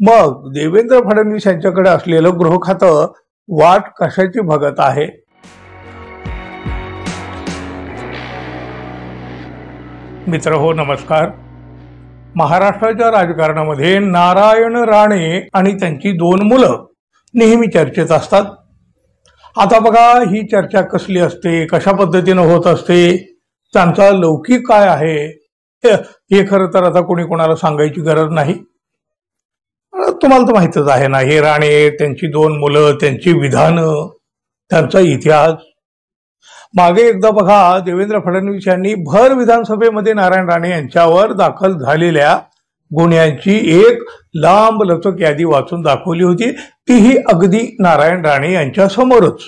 मग देवेंद्र फडणवीस यांच्याकडे असलेलं गृह खातं वाट कशाची बघत आहे? मित्र हो, नमस्कार. महाराष्ट्राच्या राजकारणामध्ये नारायण राणे आणि त्यांची 2 मुलं नेहमी चर्चेत असतात. आता बघा, ही चर्चा कसली असते, कशा पद्धतीनं होत असते, त्यांचा लौकिक काय आहे हे खरं तर आता कोणी कोणाला सांगायची गरज नाही. तुम्हाला तर माहितच आहे ना, हे राणे, त्यांची 2 मुलं, त्यांची विधानं, त्यांचा इतिहास. मागे एकदा बघा, देवेंद्र फडणवीस यांनी भर विधानसभेमध्ये नारायण राणे यांच्यावर दाखल झालेल्या गुन्ह्यांची एक लांब लचक यादी वाचून दाखवली होती. तीही अगदी नारायण राणे यांच्या समोरच.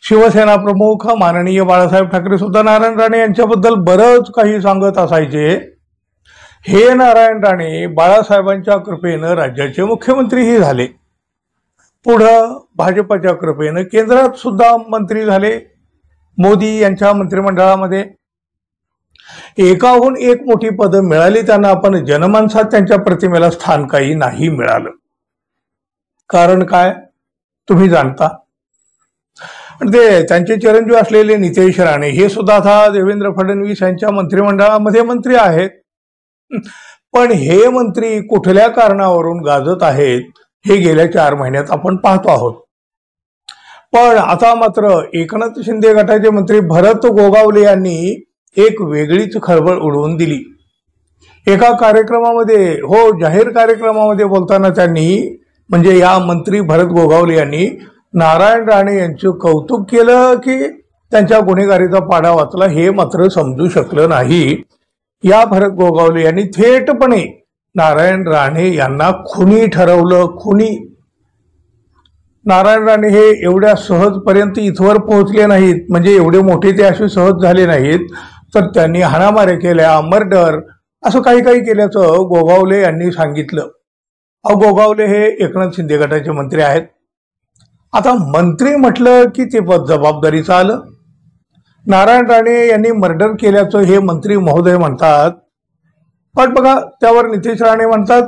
शिवसेना प्रमुख माननीय बाळासाहेब ठाकरे सुद्धा नारायण राणे यांच्याबद्दल बरंच काही सांगत असायचे. हे नारायण राणे बाळासाहेबांच्या कृपेनं राज्याचे मुख्यमंत्रीही झाले. पुढं भाजपच्या कृपेनं केंद्रात सुद्धा मंत्री झाले. मोदी यांच्या मंत्रिमंडळामध्ये एकाहून एक मोठी पदं मिळाली त्यांना, पण जनमानसात त्यांच्या प्रतिमेला स्थान काही नाही मिळालं. कारण काय तुम्ही जाणता. ते त्यांचे चिरंजीव असलेले नितेश राणे हे सुद्धा आता देवेंद्र फडणवीस यांच्या मंत्रिमंडळामध्ये मंत्री आहेत. पण हे मंत्री कुठल्या कारणावरून गाजत आहेत हे गेल्या 4 महिन्यात आपण पाहतो आहोत. पण आता मात्र एकनाथ शिंदे गटाचे मंत्री भरत गोगावले यांनी एक वेगळीच खळबळ उडवून दिली. एका कार्यक्रमामध्ये, हो जाहीर कार्यक्रमामध्ये बोलताना त्यांनी, म्हणजे या मंत्री भरत गोगावले यांनी नारायण राणे यांचं कौतुक केलं की त्यांच्या गुन्हेगारीचा पाडा वाचला हे मात्र समजू शकलं नाही. या भरत गोगावले यांनी थेटपणे नारायण राणे यांना खुनी ठरवलं. खुनी. नारायण राणे हे एवढ्या सहजपर्यंत इथवर पोहोचले नाहीत, म्हणजे एवढे मोठे ते असे सहज झाले नाहीत, तर त्यांनी हाणामाऱ्या केल्या, मर्डर, असं काही काही केल्याचं गोगावले यांनी सांगितलं. गोगावले हे एकनाथ शिंदे गटाचे मंत्री आहेत. आता मंत्री म्हटलं की ते पद जबाबदारीचं आलं. नारायण राणे यांनी मर्डर केल्याचं हे मंत्री महोदय म्हणतात. पण बघा, त्यावर नितेश राणे म्हणतात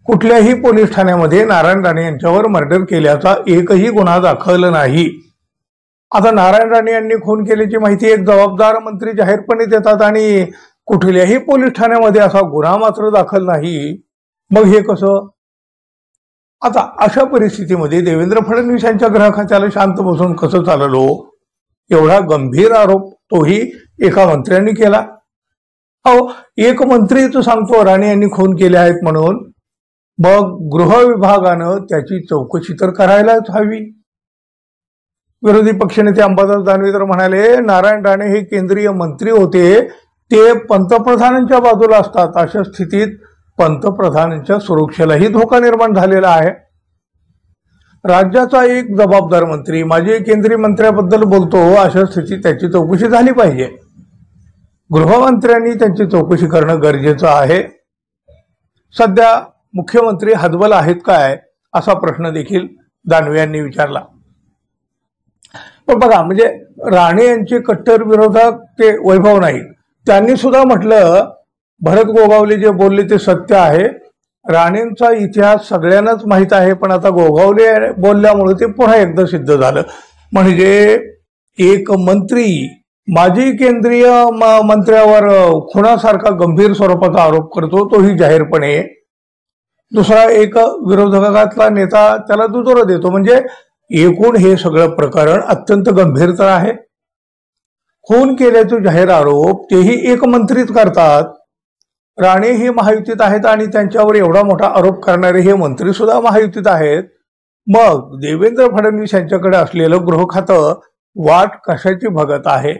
कुठल्याही पोलीस ठाण्यामध्ये नारायण राणे यांच्यावर मर्डर केल्याचा एकही गुन्हा दाखल नाही. आता नारायण राणे यांनी खून केल्याची माहिती एक जबाबदार मंत्री जाहीरपणे देतात आणि कुठल्याही पोलीस ठाण्यामध्ये असा गुन्हा मात्र दाखल नाही. मग हे कसं? आता अशा परिस्थितीमध्ये देवेंद्र फडणवीस यांच्या गृह खात्याला शांत बसून कसं चाललो? एवढा गंभीर आरोप तोही एका मंत्र्यांनी केला. एक मंत्री तो सांगतो राणे यांनी खून केले आहेत म्हणून, मग गृह विभागानं त्याची चौकशी तर करायलाच हवी. विरोधी पक्षनेते अंबादास दानवे तर म्हणाले, नारायण राणे हे केंद्रीय मंत्री होते, ते पंतप्रधानांच्या बाजूला असतात. अशा स्थितीत पंतप्रधानांच्या सुरक्षेलाही धोका निर्माण झालेला आहे. राज्याचा एक जबाबदार मंत्री माझे केंद्रीय मंत्र्याबद्दल बोलतो, अशा स्थितीत त्याची चौकशी झाली पाहिजे. गृहमंत्र्यांनी त्यांची चौकशी करणं गरजेचं आहे. सध्या मुख्यमंत्री हतबल आहेत काय, असा प्रश्न देखील दानवे यांनी विचारला. पण बघा, म्हणजे राणे यांचे कट्टर विरोधक ते वैभव नाईक, त्यांनी सुद्धा म्हटलं भरत गोगावले जे बोलले ते सत्य आहे. राणेंचा इतिहास सगळ्यांनाच माहित आहे, पण आता गोगावले बोलल्यामुळे ते पुन्हा एकदा सिद्ध झालं. म्हणजे एक मंत्री माजी केंद्रीय मंत्र्यावर खुनासारखा गंभीर स्वरूपाचा आरोप करतो, तोही जाहीरपणे. दुसरा एक विरोधकातला नेता त्याला दुजोरा देतो. म्हणजे एकूण हे सगळं प्रकरण अत्यंत गंभीर तर आहे. खून केल्याचे जाहीर आरोप तेही एक मंत्रीच करतात. राणे हे महायुतीत आहेत आणि त्यांच्यावर एवढा मोठा आरोप करणारे हे मंत्री सुद्धा महायुतीत आहेत. मग देवेंद्र फडणवीस यांच्याकडे असलेलं गृह खातं वाट कशाची बघत आहे?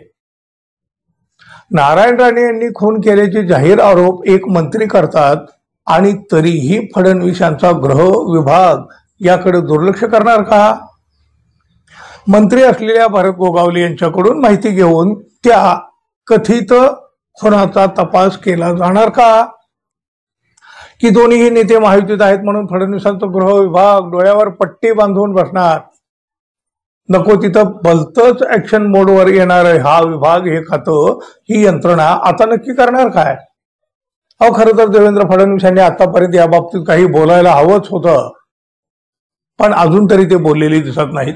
नारायण राणे यांनी खून केल्याचे जाहीर आरोप एक मंत्री करतात आणि तरीही फडणवीस यांचा गृह विभाग याकडे दुर्लक्ष करणार का? मंत्री असलेल्या भरत गोगावले यांच्याकडून माहिती घेऊन त्या कथित खुनाचा तपास केला जाणार का? की दोन्हीही नेते महायुतीत आहेत म्हणून फडणवीसांचा गृह विभाग डोळ्यावर पट्टी बांधून बसणार? नको तिथं भलतंच ऍक्शन मोडवर येणार हा विभाग, हे खातं, ही यंत्रणा आता नक्की करणार काय? खरं तर देवेंद्र फडणवीस यांनी आतापर्यंत या बाबतीत काही बोलायला हवंच होतं, पण अजून तरी ते बोललेली दिसत नाहीत.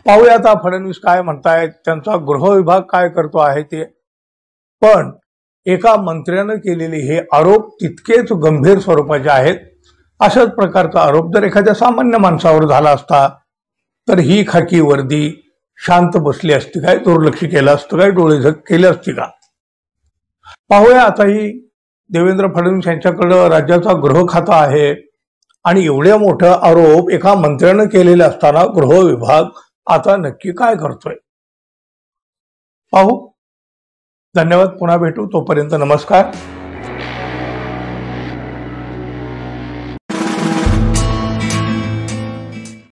पाहूया आता फडणवीस काय म्हणतायत, त्यांचा गृह विभाग काय करतो आहे ते. पण एका मंत्र्यानं केलेले हे आरोप तितकेच गंभीर स्वरूपाचे आहेत. अशाच प्रकारचा आरोप जर एखाद्या सामान्य माणसावर झाला असता तर ही खाकी वर्दी शांत बसली असती काय, दुर्लक्ष केलं असतं काय, डोळेझक केली असती का. पाहूया आता ही देवेंद्र फडणवीस यांच्याकडं राज्याचा गृह खाता आहे आणि एवढ्या मोठा आरोप एका मंत्र्यानं केलेला असताना गृह विभाग आता नक्की काय करतोय. पाहू. धन्यवाद. पुन्हा भेटू. तोपर्यंत नमस्कार.